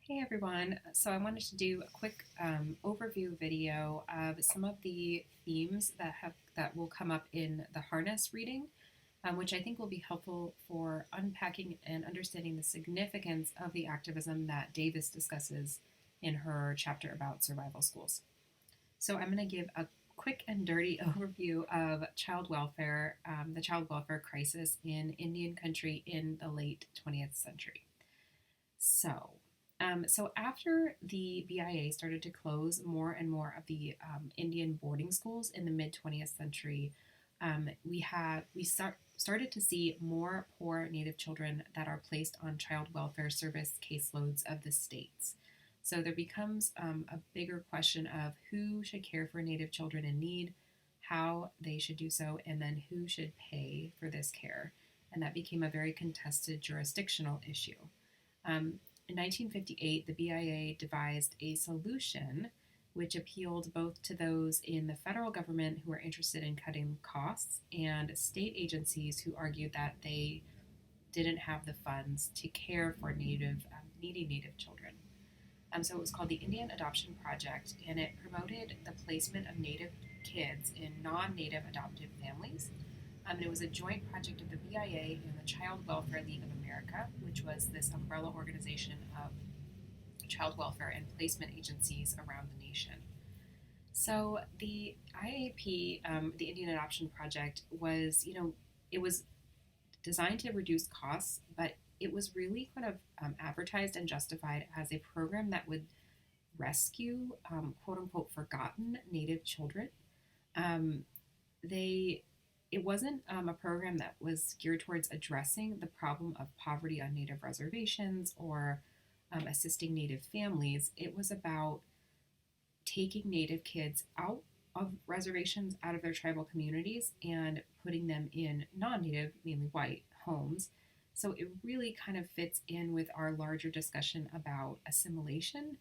Hey everyone, so I wanted to do a quick overview video of some of the themes that will come up in the harness reading, which I think will be helpful for unpacking and understanding the significance of the activism that Davis discusses in her chapter about survival schools. So I'm going to give a quick and dirty overview of child welfare, the child welfare crisis in Indian country in the late 20th century. So after the BIA started to close more and more of the Indian boarding schools in the mid 20th century, started to see more poor Native children that are placed on child welfare service caseloads of the states. So there becomes a bigger question of who should care for Native children in need, how they should do so, and then who should pay for this care. And that became a very contested jurisdictional issue. In 1958, the BIA devised a solution which appealed both to those in the federal government who were interested in cutting costs and state agencies who argued that they didn't have the funds to care for needy Native children. So it was called the Indian Adoption Project, and it promoted the placement of Native kids in non-Native adoptive families. It was a joint project of the BIA and the Child Welfare League of America, which was this umbrella organization of child welfare and placement agencies around the nation. So the IAP, the Indian Adoption Project, it was designed to reduce costs, but it was really kind of advertised and justified as a program that would rescue quote unquote forgotten Native children. Um, they it wasn't a program that was geared towards addressing the problem of poverty on Native reservations or assisting Native families. It was about taking Native kids out of reservations, out of their tribal communities, and putting them in non Native, mainly white, homes. So it really kind of fits in with our larger discussion about assimilation.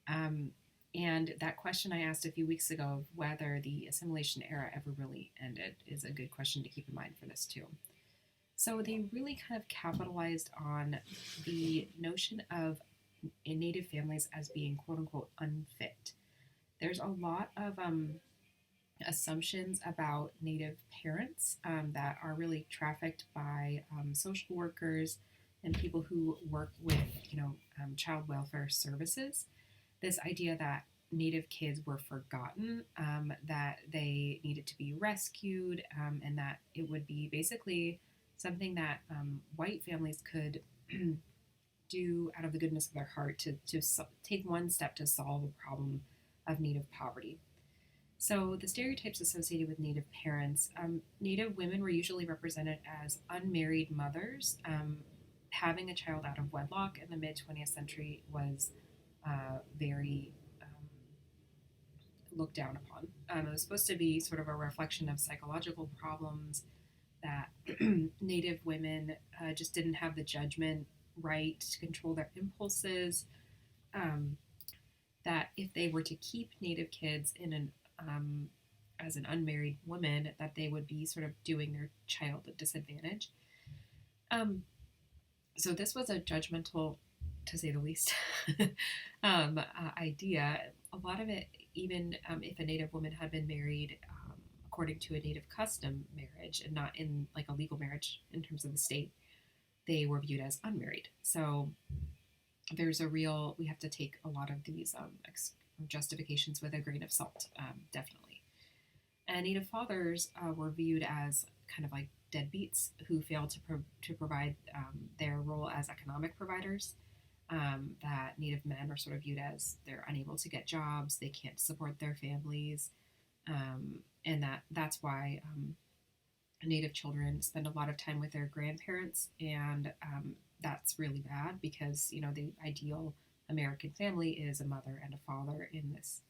Um, and that question I asked a few weeks ago of whether the assimilation era ever really ended is a good question to keep in mind for this too. So they really kind of capitalized on the notion of Native families as being quote unquote unfit. There's a lot of assumptions about Native parents that are really trafficked by social workers and people who work with, child welfare services. This idea that Native kids were forgotten, that they needed to be rescued, and that it would be basically something that white families could do out of the goodness of their heart to take one step to solve a problem of Native poverty. So, the stereotypes associated with Native parents, Native women were usually represented as unmarried mothers. Having a child out of wedlock in the mid 20th century was very looked down upon. It was supposed to be sort of a reflection of psychological problems that Native women just didn't have the judgment right to control their impulses. Um, that if they were to keep Native kids in an as an unmarried woman, that they would be sort of doing their child a disadvantage. Um, so this was a judgmental, to say the least, idea. A lot of it, even if a Native woman had been married according to a Native custom marriage and not in like a legal marriage in terms of the state, they were viewed as unmarried. So we have to take a lot of these justifications with a grain of salt, definitely. And Native fathers were viewed as kind of like deadbeats who failed to provide their role as economic providers. That Native men are sort of viewed as they're unable to get jobs, they can't support their families, and that's why Native children spend a lot of time with their grandparents, and that's really bad because the ideal American family is a mother and a father in this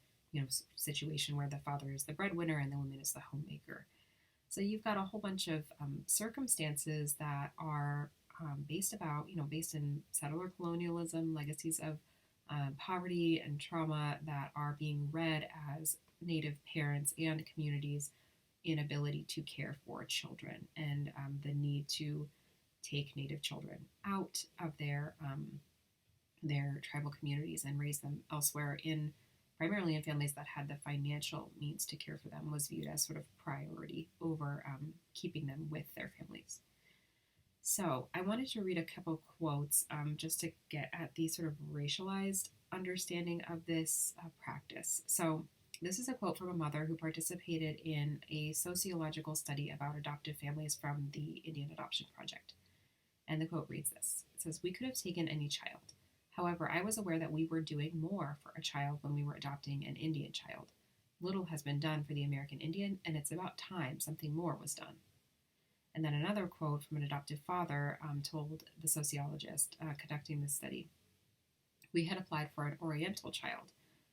situation where the father is the breadwinner and the woman is the homemaker. So you've got a whole bunch of circumstances that are based in settler colonialism, legacies of poverty and trauma that are being read as Native parents and communities' inability to care for children and the need to take Native children out of their their tribal communities and raise them elsewhere in primarily in families that had the financial means to care for them was viewed as sort of priority over keeping them with their families. So I wanted to read a couple quotes just to get at the sort of racialized understanding of this practice. So this is a quote from a mother who participated in a sociological study about adoptive families from the Indian Adoption Project. And the quote reads this. It says, "We could have taken any child. However, I was aware that we were doing more for a child when we were adopting an Indian child. Little has been done for the American Indian, and it's about time something more was done." And then another quote from an adoptive father told the sociologist conducting this study, "We had applied for an Oriental child.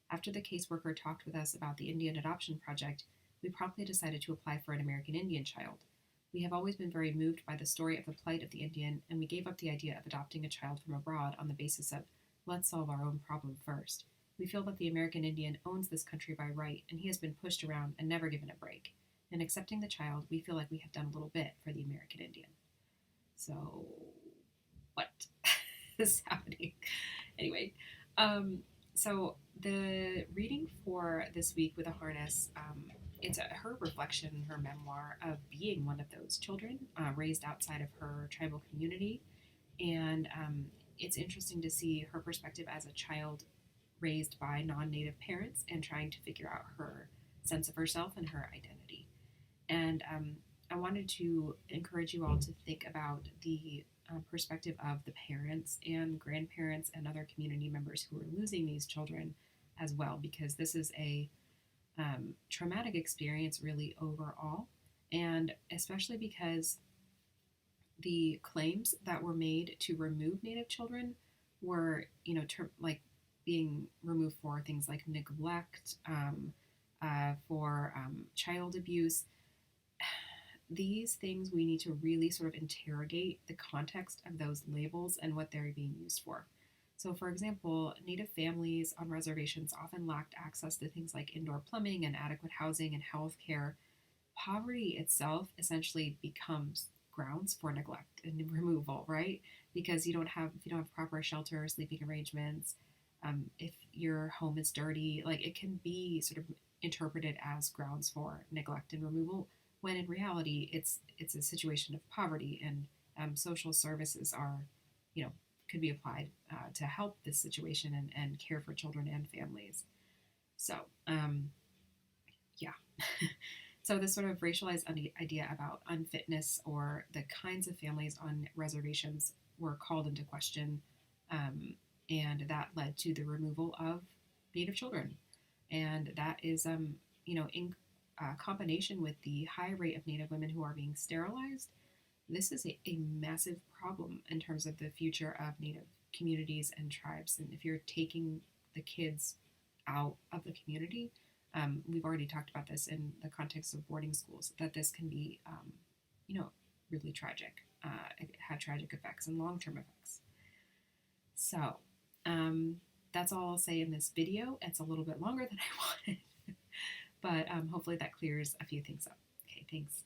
After the caseworker talked with us about the Indian Adoption Project, we promptly decided to apply for an American Indian child. We have always been very moved by the story of the plight of the Indian, and we gave up the idea of adopting a child from abroad on the basis of, let's solve our own problem first. We feel that the American Indian owns this country by right, and he has been pushed around and never given a break. In accepting the child, we feel like we have done a little bit for the American Indian." So, what is happening? Anyway, so the reading for this week with a harness, it's her reflection, her memoir of being one of those children raised outside of her tribal community. And it's interesting to see her perspective as a child raised by non-native parents and trying to figure out her sense of herself and her identity. And I wanted to encourage you all to think about the perspective of the parents and grandparents and other community members who are losing these children as well, because this is a traumatic experience really overall, and especially because the claims that were made to remove Native children were, like being removed for things like neglect, for child abuse. These things we need to really sort of interrogate the context of those labels and what they're being used for. So, for example, Native families on reservations often lacked access to things like indoor plumbing and adequate housing and health care. Poverty itself essentially becomes grounds for neglect and removal, right? Because if you don't have proper shelter, sleeping arrangements, if your home is dirty, like it can be sort of interpreted as grounds for neglect and removal, when in reality it's a situation of poverty, and social services are, you know, could be applied to help this situation and care for children and families. So, yeah. So this sort of racialized idea about unfitness or the kinds of families on reservations were called into question, and that led to the removal of Native children. And that is, in combination with the high rate of Native women who are being sterilized, this is a massive problem in terms of the future of Native communities and tribes. And if you're taking the kids out of the community, we've already talked about this in the context of boarding schools, that this can be, really tragic. It had tragic effects and long-term effects. So that's all I'll say in this video. It's a little bit longer than I wanted, but hopefully that clears a few things up. Okay, thanks.